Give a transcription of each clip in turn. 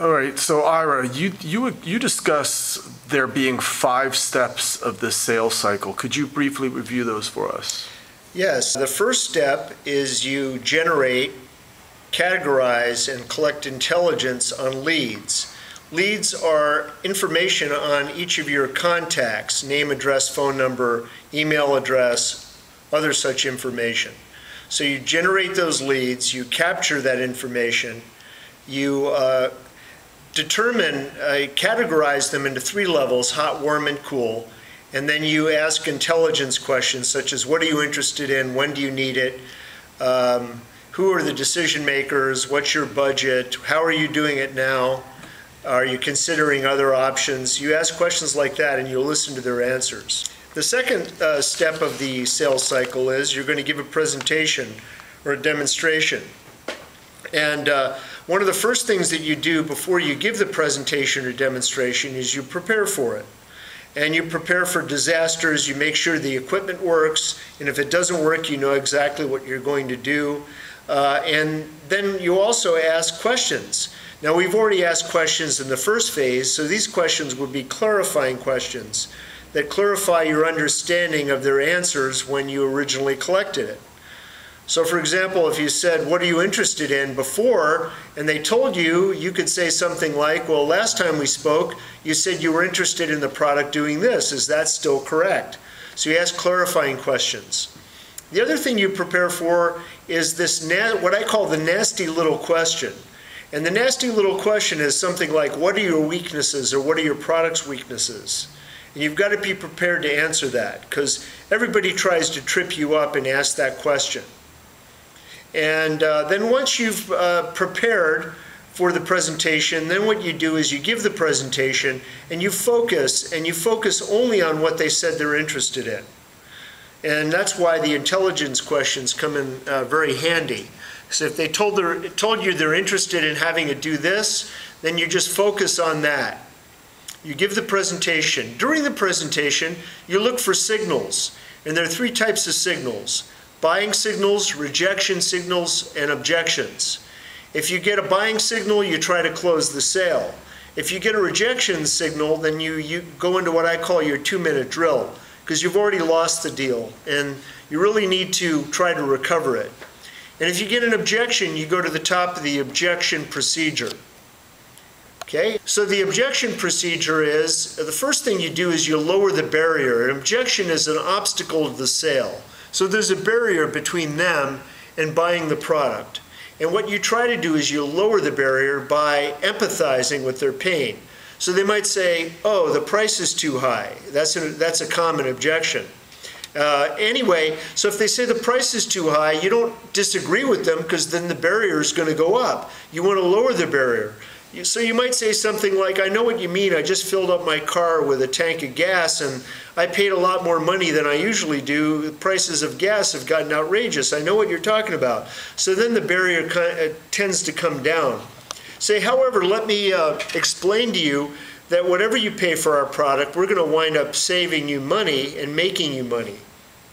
All right, so Ira, you discuss there being 5 steps of the sales cycle. Could you briefly review those for us? Yes, the first step is you generate, categorize, and collect intelligence on leads. Leads are information on each of your contacts, name, address, phone number, email address, other such information. So you generate those leads, you capture that information, you categorize them into 3 levels, hot, warm, and cool, and then you ask intelligence questions such as what are you interested in, when do you need it, who are the decision makers, what's your budget, how are you doing it now, are you considering other options? You ask questions like that and you'll listen to their answers. The second step of the sales cycle is you're going to give a presentation or a demonstration. And one of the first things that you do before you give the presentation or demonstration is you prepare for it. And you prepare for disasters, you make sure the equipment works, and if it doesn't work, you know exactly what you're going to do. And then you also ask questions. Now, we've already asked questions in the first phase, so these questions would be clarifying questions that clarify your understanding of their answers when you originally collected it. So for example, if you said, what are you interested in before, and they told you, you could say something like, well, last time we spoke, you said you were interested in the product doing this. Is that still correct? So you ask clarifying questions. The other thing you prepare for is this, what I call the nasty little question. And the nasty little question is something like, what are your weaknesses, or what are your product's weaknesses? And you've got to be prepared to answer that, because everybody tries to trip you up and ask that question. And then once you've prepared for the presentation, then what you do is you give the presentation and you focus only on what they said they're interested in. And that's why the intelligence questions come in very handy. So if they told you they're interested in having it do this, then you just focus on that. You give the presentation. During the presentation, you look for signals. And there are 3 types of signals: buying signals, rejection signals, and objections. If you get a buying signal, you try to close the sale. If you get a rejection signal, then you go into what I call your 2-minute drill, because you've already lost the deal, and you really need to try to recover it. And if you get an objection, you go to the top of the objection procedure. Okay? So the objection procedure is, the first thing you do is you lower the barrier. An objection is an obstacle to the sale. So there's a barrier between them and buying the product. And what you try to do is you lower the barrier by empathizing with their pain. So they might say, oh, the price is too high. That's a common objection. Anyway, so if they say the price is too high, you don't disagree with them, because then the barrier is going to go up. You want to lower the barrier. So you might say something like, I know what you mean. I just filled up my car with a tank of gas and I paid a lot more money than I usually do. The prices of gas have gotten outrageous. I know what you're talking about. So then the barrier tends to come down. Say, however, let me explain to you that whatever you pay for our product, we're going to wind up saving you money and making you money.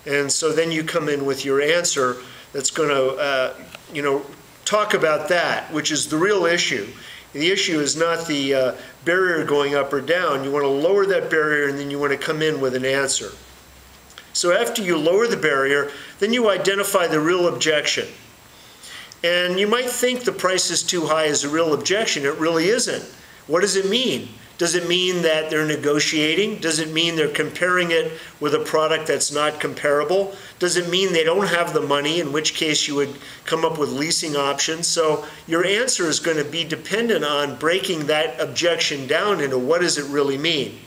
And so then you come in with your answer that's going to talk about that, which is the real issue. The issue is not the barrier going up or down. You want to lower that barrier, and then you want to come in with an answer. So after you lower the barrier, then you identify the real objection. And you might think the price is too high is a real objection. It really isn't. What does it mean? Does it mean that they're negotiating? Does it mean they're comparing it with a product that's not comparable? Does it mean they don't have the money, in which case you would come up with leasing options? So your answer is going to be dependent on breaking that objection down into what does it really mean.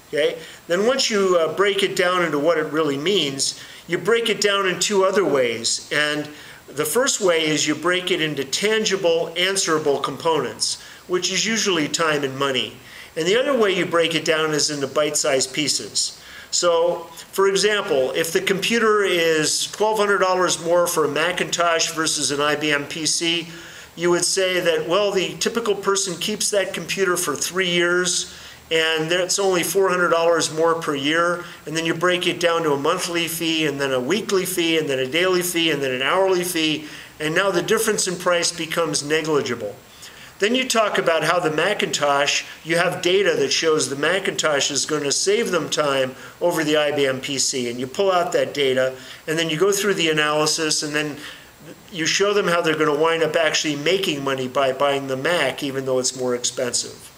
Okay? Then once you break it down into what it really means, you break it down in 2 other ways. And the first way is you break it into tangible, answerable components, which is usually time and money. And the other way you break it down is into bite-sized pieces. So, for example, if the computer is $1,200 more for a Macintosh versus an IBM PC, you would say that, well, the typical person keeps that computer for 3 years, and it's only $400 more per year, and then you break it down to a monthly fee, and then a weekly fee, and then a daily fee, and then an hourly fee, and now the difference in price becomes negligible. Then you talk about how the Macintosh, you have data that shows the Macintosh is going to save them time over the IBM PC. And you pull out that data, and then you go through the analysis, and then you show them how they're going to wind up actually making money by buying the Mac, even though it's more expensive.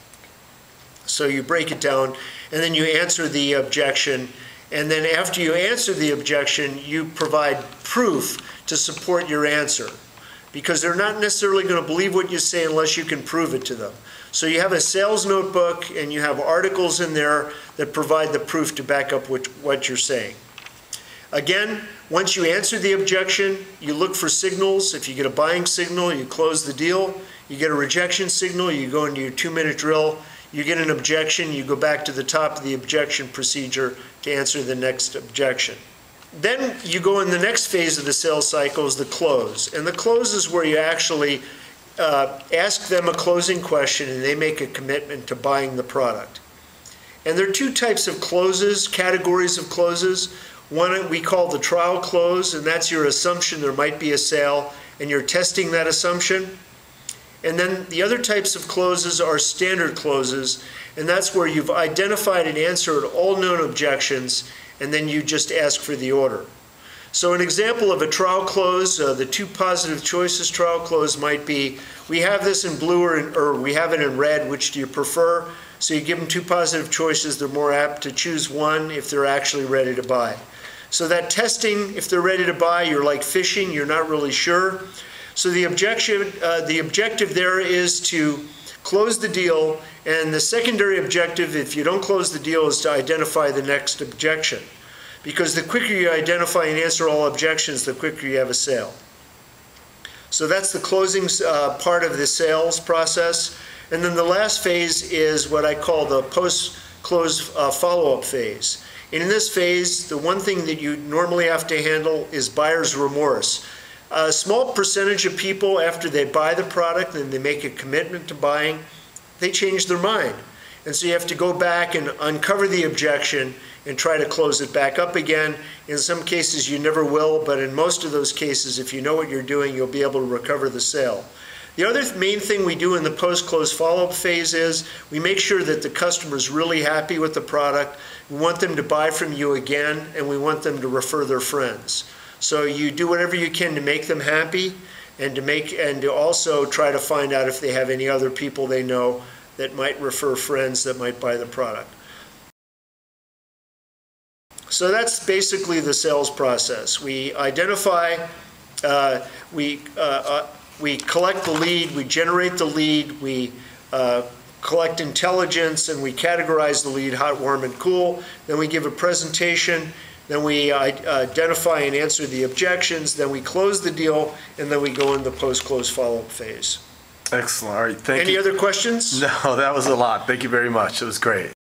So you break it down, and then you answer the objection. And then after you answer the objection, you provide proof to support your answer, because they're not necessarily going to believe what you say unless you can prove it to them. So you have a sales notebook, and you have articles in there that provide the proof to back up what you're saying. Again, once you answer the objection, you look for signals. If you get a buying signal, you close the deal. You get a rejection signal, you go into your 2-minute drill. You get an objection, you go back to the top of the objection procedure to answer the next objection. Then you go in the next phase of the sales cycle is the close. And the close is where you actually ask them a closing question and they make a commitment to buying the product. And there are two types of closes, categories of closes. One we call the trial close, and that's your assumption there might be a sale, and you're testing that assumption. And then the other types of closes are standard closes, and that's where you've identified and answered all known objections, and then you just ask for the order. So an example of a trial close, the two positive choices trial close might be, we have this in blue or we have it in red, which do you prefer? So you give them two positive choices, they're more apt to choose one if they're actually ready to buy. So that testing, if they're ready to buy, you're like fishing, you're not really sure. So the objective there is to close the deal, and the secondary objective, if you don't close the deal, is to identify the next objection. Because the quicker you identify and answer all objections, the quicker you have a sale. So that's the closing part of the sales process. And then the last phase is what I call the post-close follow-up phase. And in this phase, the one thing that you normally have to handle is buyer's remorse. A small percentage of people, after they buy the product and they make a commitment to buying, they change their mind. And so you have to go back and uncover the objection and try to close it back up again. In some cases you never will, but in most of those cases, if you know what you're doing, you'll be able to recover the sale. The other main thing we do in the post-close follow-up phase is we make sure that the customer's really happy with the product. We want them to buy from you again, and we want them to refer their friends. So you do whatever you can to make them happy, and to also try to find out if they have any other people they know that might refer friends that might buy the product. So that's basically the sales process. We identify, we collect the lead, we generate the lead, we collect intelligence, and we categorize the lead, hot, warm, and cool. Then we give a presentation. Then we identify and answer the objections, then we close the deal, and then we go in the post-close follow-up phase. Excellent. All right, thank you. Any other questions? No, that was a lot. Thank you very much. It was great.